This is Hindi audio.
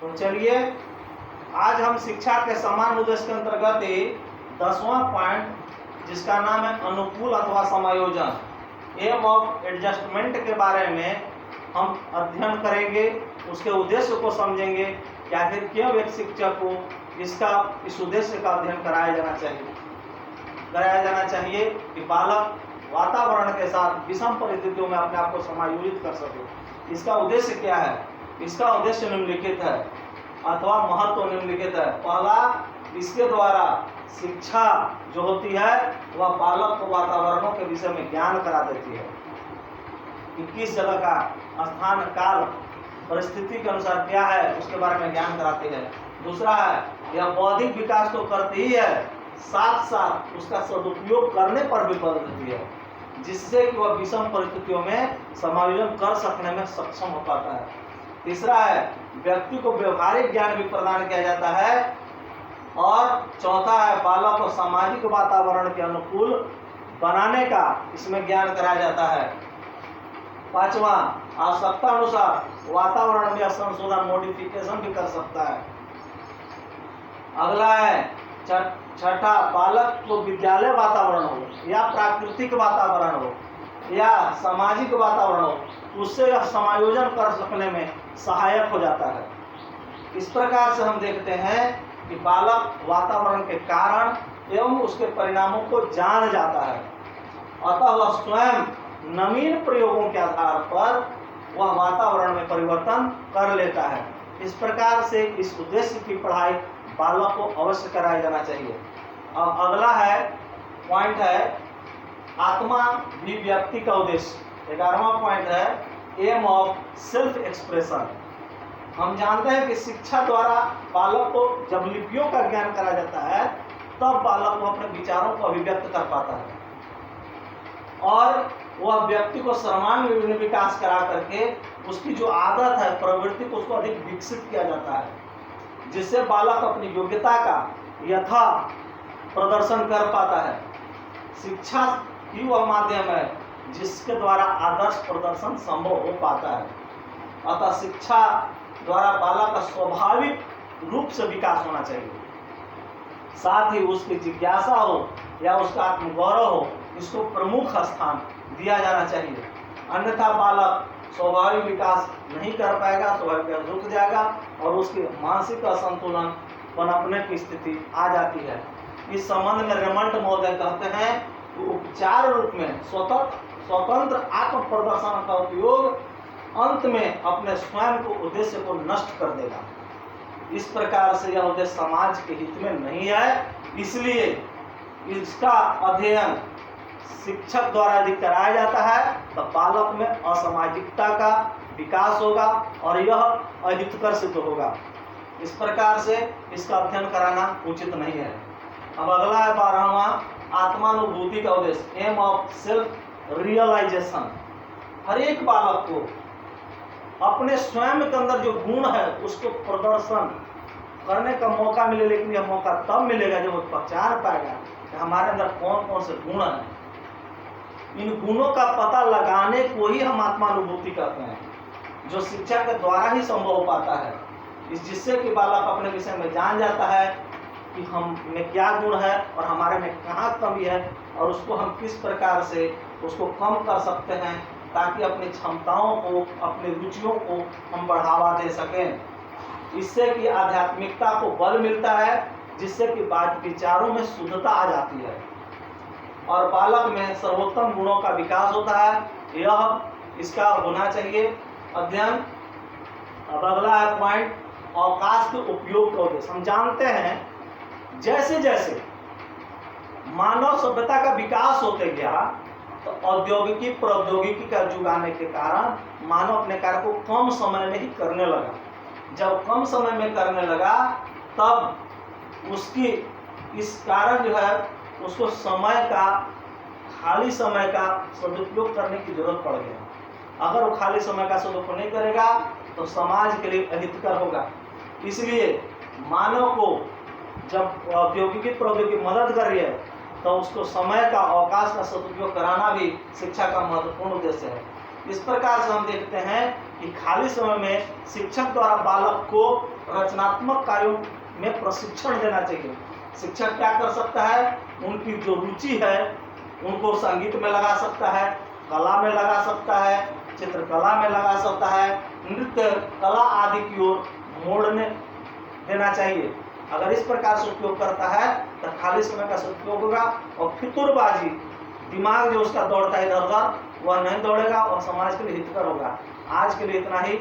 तो चलिए आज हम शिक्षा के समान उद्देश्य के अंतर्गत 10वां पॉइंट जिसका नाम है अनुकूल अथवा समायोजन, एम ऑफ एडजस्टमेंट के बारे में हम अध्ययन करेंगे। उसके उद्देश्य को समझेंगे कि आखिर क्यों एक शिक्षक को इस उद्देश्य का अध्ययन कराया जाना चाहिए कि बालक वातावरण के साथ विषम परिस्थितियों में अपने आप को समायोजित कर सके। इसका उद्देश्य क्या है? इसका उद्देश्य निम्नलिखित है अथवा महत्व निम्नलिखित है। पहला, इसके द्वारा शिक्षा जो होती है वह बालक को वातावरणों के विषय में ज्ञान करा देती है कि किस जगह का स्थान काल परिस्थिति के अनुसार क्या है उसके बारे में ज्ञान कराती है। दूसरा है, यह बौद्धिक विकास तो करती ही है, साथ साथ उसका सदुपयोग करने पर भी बल देती है, जिससे कि वह विषम परिस्थितियों में समायोजन कर सकने में सक्षम हो पाता है। तीसरा है, व्यक्ति को व्यवहारिक ज्ञान भी प्रदान किया जाता है। और चौथा है, बालक को सामाजिक वातावरण के अनुकूल बनाने का इसमें ज्ञान कराया जाता है। पांचवा, आवश्यकता अनुसार वातावरण में संशोधन मॉडिफिकेशन भी कर सकता है। अगला है छठा, बालक को विद्यालय वातावरण हो या प्राकृतिक वातावरण हो या सामाजिक वातावरण हो, उससे यह समायोजन कर सकने में सहायक हो जाता है। इस प्रकार से हम देखते हैं कि बालक वातावरण के कारण एवं उसके परिणामों को जान जाता है, अतः वह स्वयं नवीन प्रयोगों के आधार पर वह वातावरण में परिवर्तन कर लेता है। इस प्रकार से इस उद्देश्य की पढ़ाई बालक को अवश्य कराया जाना चाहिए। अब अगला है पॉइंट है आत्मा भी व्यक्ति का उद्देश्य। 11वां पॉइंट है एम ऑफ सेल्फ एक्सप्रेशन। हम जानते हैं कि शिक्षा द्वारा बालक को जब लिपियों का ज्ञान कराया जाता है तब बालक को अपने विचारों को अभिव्यक्त कर पाता है और वह व्यक्ति को सर्वांगीण विकास करा करके उसकी जो आदत है, प्रवृत्ति को उसको अधिक विकसित किया जाता है, जिससे बालक अपनी योग्यता का यथा प्रदर्शन कर पाता है। शिक्षा ही वह माध्यम है जिसके द्वारा आदर्श प्रदर्शन संभव हो पाता है। अतः शिक्षा द्वारा बालक का स्वाभाविक रूप से विकास होना चाहिए, साथ ही उसकी जिज्ञासा हो या उसका आत्मगौरव हो, इसको प्रमुख स्थान दिया जाना चाहिए। अन्यथा बालक स्वाभाविक विकास नहीं कर पाएगा, स्वाभाविक रुक जाएगा और उसके मानसिक असंतुलन पनपने की स्थिति आ जाती है। इस संबंध में रेमंड महोदय कहते हैं कि उपचार रूप में स्वतंत्र आत्म प्रदर्शन का उपयोग अंत में अपने स्वयं को उद्देश्य को नष्ट कर देगा। इस प्रकार से यह उद्देश्य समाज के हित में नहीं है, इसलिए इसका अध्ययन शिक्षक द्वारा यदि कराया जाता है तो बालक में असामाजिकता का विकास होगा और यह अहितकर्षित होगा। इस प्रकार से इसका अध्ययन कराना उचित नहीं है। अब अगला है 12वां आत्मानुभूति का उद्देश्य, एम ऑफ सेल्फ रियलाइजेशन। हर एक बालक को अपने स्वयं के अंदर जो गुण है उसको प्रदर्शन करने का मौका मिले, लेकिन यह मौका तब मिलेगा जब वो पहचान पाएगा कि हमारे अंदर कौन कौन से गुण हैं। इन गुणों का पता लगाने को ही हम आत्मानुभूति कहते हैं, जो शिक्षा के द्वारा ही संभव हो पाता है। जिससे कि बालक अपने विषय में जान जाता है कि हम में क्या गुण है और हमारे में कहाँ कमी है और उसको हम किस प्रकार से उसको कम कर सकते हैं, ताकि अपनी क्षमताओं को, अपनी रुचियों को हम बढ़ावा दे सकें। इससे कि आध्यात्मिकता को बल मिलता है, जिससे कि विचारों में शुद्धता आ जाती है और बालक में सर्वोत्तम गुणों का विकास होता है। यह इसका होना चाहिए अध्ययन। अब अगला है पॉइंट अवकाश के उपयोग का उद्देश्य। हम जानते हैं जैसे जैसे मानव सभ्यता का विकास होते गया तो औद्योगिकी प्रौद्योगिकी का युग आने के कारण मानव अपने कार्य को कम समय में ही करने लगा। जब कम समय में करने लगा तब उसकी इस कारण जो है उसको समय का, खाली समय का सदुपयोग करने की जरूरत पड़ गया। अगर वो खाली समय का सदुपयोग नहीं करेगा तो समाज के लिए अहितकर होगा। इसलिए मानव को जब औद्योगिकी प्रौद्योगिकी मदद कर रही है तो उसको समय का, अवकाश का सदुपयोग कराना भी शिक्षा का महत्वपूर्ण उद्देश्य है। इस प्रकार से हम देखते हैं कि खाली समय में शिक्षक द्वारा बालक को रचनात्मक कार्यों में प्रशिक्षण देना चाहिए। शिक्षक क्या कर सकता है, उनकी जो रुचि है उनको संगीत में लगा सकता है, कला में लगा सकता है, चित्रकला में लगा सकता है, नृत्य कला आदि की ओर मोड़ने देना चाहिए। अगर इस प्रकार से उपयोग करता है तो खाली समय का सदुपयोग होगा और फितूरबाजी, दिमाग जो उसका दौड़ता है इधर उधर, वह नहीं दौड़ेगा और समाज के लिए हितकर होगा। आज के लिए इतना ही।